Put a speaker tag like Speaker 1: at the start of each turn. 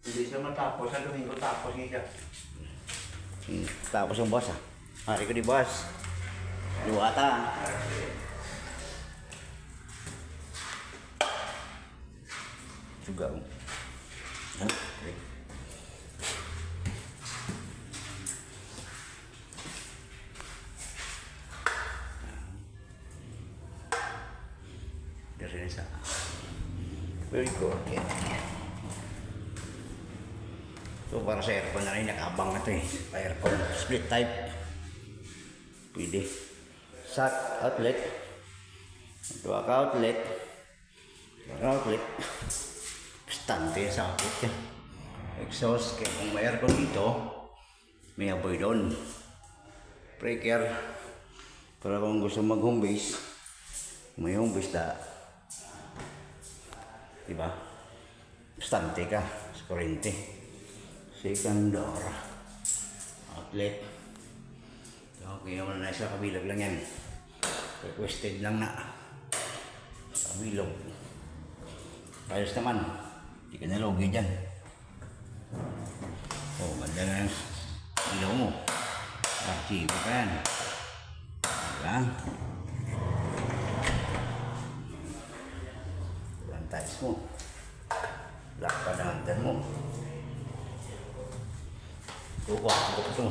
Speaker 1: Hindi siya matapos. Sa Domingo tapos niya siya.
Speaker 2: Tapos yung boss Hari ko di boss. Luwata. Juga. Okay. Dari sa. Very good. Okay. So para sa aircon na rin, nakabang na ito aircon, split type. Pwede. Shot outlet. Dua ka outlet. Outlet. Stante sa outlet. Exhaust. Kaya kung may aircon dito, may apoy doon. Breaker. Para kung gusto mag home base, may home base na. Diba? Stante ka sa kurente. Second door outlet. Okay naman na sa kabilag lang yan. Requested lang na kabilog. Ayos naman, hindi ka nalugi dyan. Oh, ganda na yung ilaw mo. Archivo ka yan. Diba? Walang tiles mo. Black pa na hanggan mo. Kukuha ko ito.